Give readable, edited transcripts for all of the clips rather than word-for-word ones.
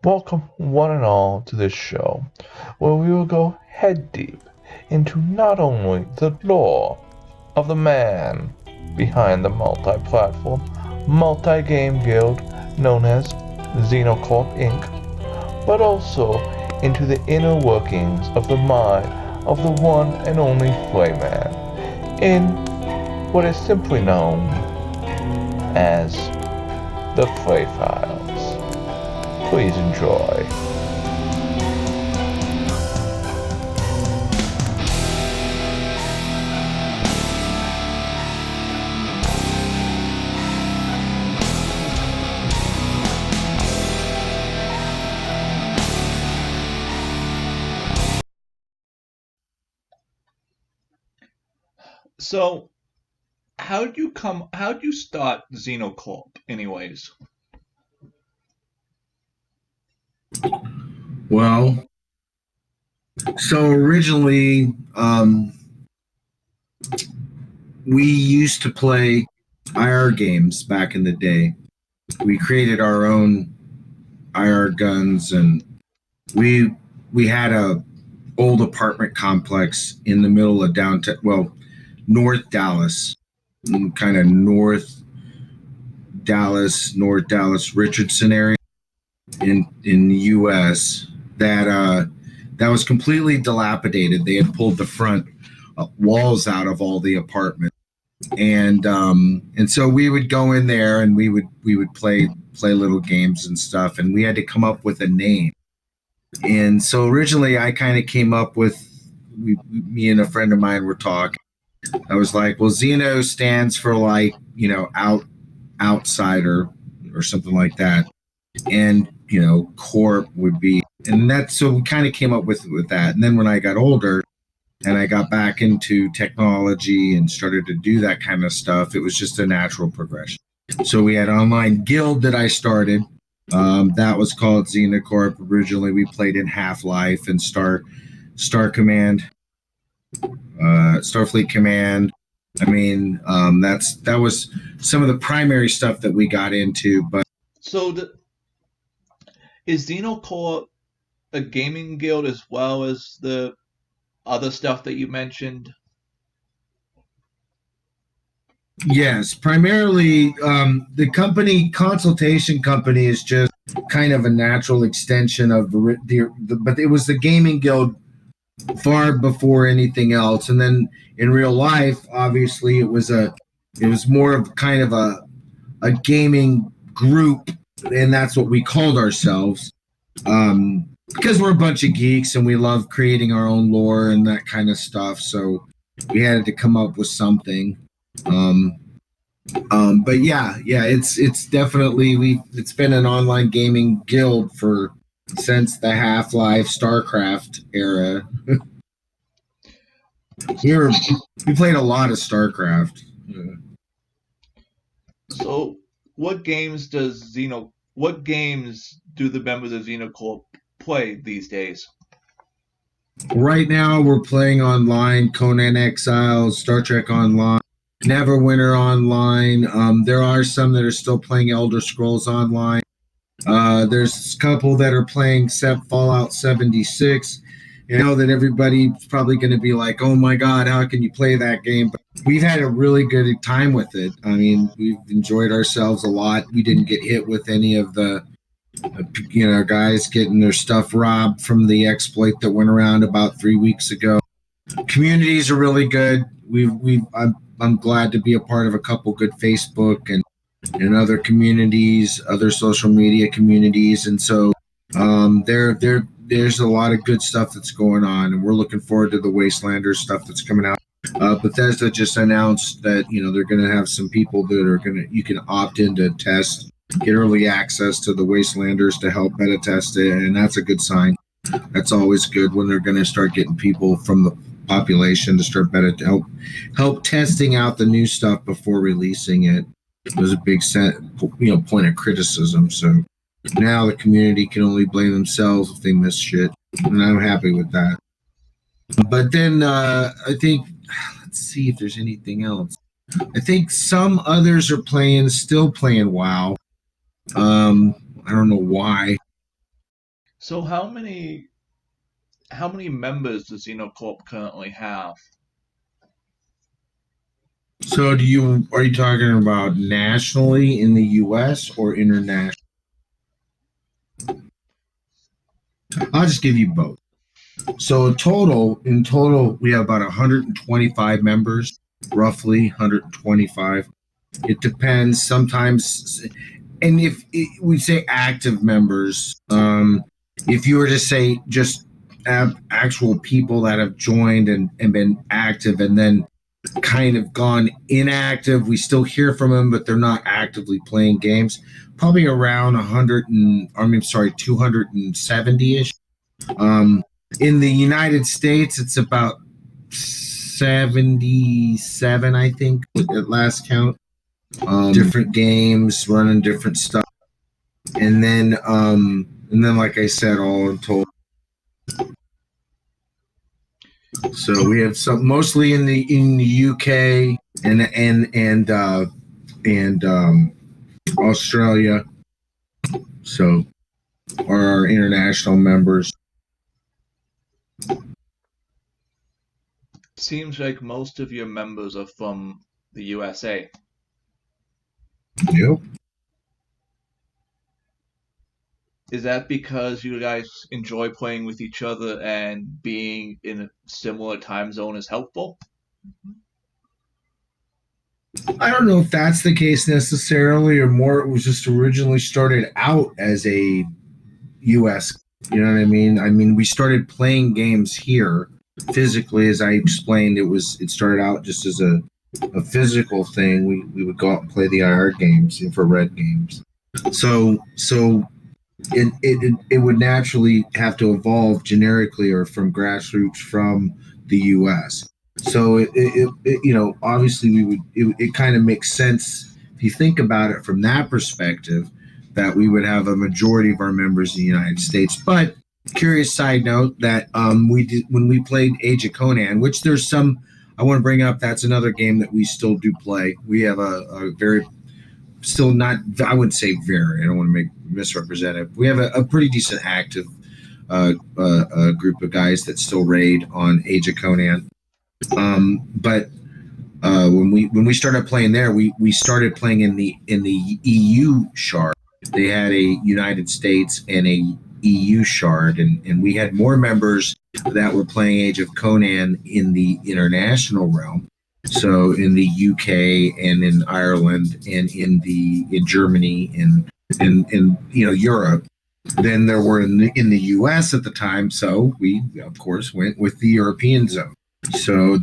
Welcome, one and all, to this show, where we will go head deep into not only the lore of the man behind the multi-platform, multi-game guild known as Xeno Corp Inc., but also into the inner workings of the mind of the one and only Frey Man, in what is simply known as the Frey Files. Please enjoy. So, how'd you start Xeno Corp anyways? Well, so originally, we used to play IR games back in the day. We created our own IR guns, and we had a old apartment complex in the middle of downtown, well, North Dallas, kind of North Dallas, Richardson area in the U.S. that was completely dilapidated. They had pulled the front walls out of all the apartments, and so we would go in there and we would play little games and stuff, and we had to come up with a name. And so originally, I kind of came up with me and a friend of mine were talking. I was like, well, Xeno stands for like, outsider or something like that, and Corp would be, and that's, so we kind of came up with that. And then when I got older and I got back into technology and started to do that kind of stuff, it was just a natural progression. So we had an online guild that I started. That was called Xeno Corp. Originally, we played in Half-Life and Star Command, Starfleet Command. I mean, that was some of the primary stuff that we got into. But is Xeno Corp a gaming guild as well as the other stuff that you mentioned? Yes, primarily the consultation company is just kind of a natural extension of but it was the gaming guild far before anything else. And then in real life, obviously, it was more of kind of a gaming group, and that's what we called ourselves, because we're a bunch of geeks and we love creating our own lore and that kind of stuff. So we had to come up with something. But yeah, it's definitely, it's been an online gaming guild since the Half-Life StarCraft era. We played a lot of StarCraft. Yeah. So what games do the members of Xeno Corp play these days? Right now we're playing online Conan Exiles, Star Trek Online, Neverwinter Online. There are some that are still playing Elder Scrolls Online. There's a couple that are playing Fallout 76. You know that everybody's probably going to be like, oh my God, how can you play that game? But we've had a really good time with it. I mean, we've enjoyed ourselves a lot. We didn't get hit with any of the, guys getting their stuff robbed from the exploit that went around about 3 weeks ago. Communities are really good. I'm glad to be a part of a couple good Facebook and other communities, other social media communities, and so there's a lot of good stuff that's going on, and we're looking forward to the Wastelanders stuff that's coming out. Bethesda just announced that they're going to have some people that you can opt in to test, get early access to the Wastelanders to help beta test it, and that's a good sign. That's always good when they're going to start getting people from the population to start better to help testing out the new stuff before releasing it. There's a big point of criticism. So now the community can only blame themselves if they miss shit, and I'm happy with that. But then I think, let's see if there's anything else. I think some others are still playing WoW. I don't know why. So how many members does Xeno Corp currently have? So are you talking about nationally in the US or international? I'll just give you both. So in total, we have about 125 members, roughly 125. It depends. Sometimes, and if we say active members, if you were to say just actual people that have joined and been active and then kind of gone inactive, we still hear from them, but they're not actively playing games. Probably around 270 ish. Um, in the United States, it's about 77, I think, at last count. Different games, running different stuff, and then, like I said, all in total. So we have some mostly in the UK and Australia. So are our international members. Seems like most of your members are from the USA. Yep. Is that because you guys enjoy playing with each other and being in a similar time zone is helpful? I don't know if that's the case necessarily, or more it was just originally started out as a US. You know what I mean? I mean, we started playing games here physically, as I explained. It started out just as a physical thing. We would go out and play the IR games, infrared games. So it would naturally have to evolve generically or from grassroots from the U.S. So obviously it kind of makes sense if you think about it from that perspective, that we would have a majority of our members in the United States. But curious side note that we did when we played Age of Conan, which there's some I want to bring up. That's another game that we still do play. We have a very still not, I wouldn't say very, I don't want to make misrepresent it. We have a pretty decent active group of guys that still raid on Age of Conan. But when we started playing there, we started playing in the EU shard. They had a United States and a EU shard, and we had more members that were playing Age of Conan in the international realm. So in the UK and in Ireland and in Germany and in Europe, than there were in the US at the time. So we of course went with the European zone. So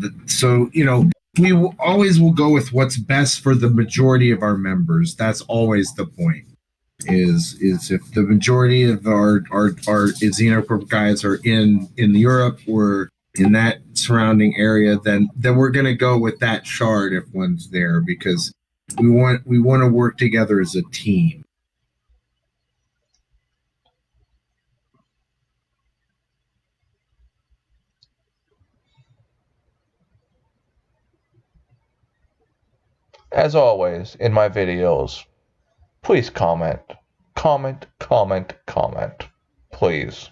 we always will go with what's best for the majority of our members. That's always the point. Is if the majority of our Xeno Corp guys are in Europe or in that surrounding area, then we're going to go with that shard if one's there, because we want to work together as a team. As always in my videos, please comment, comment, comment, comment, please.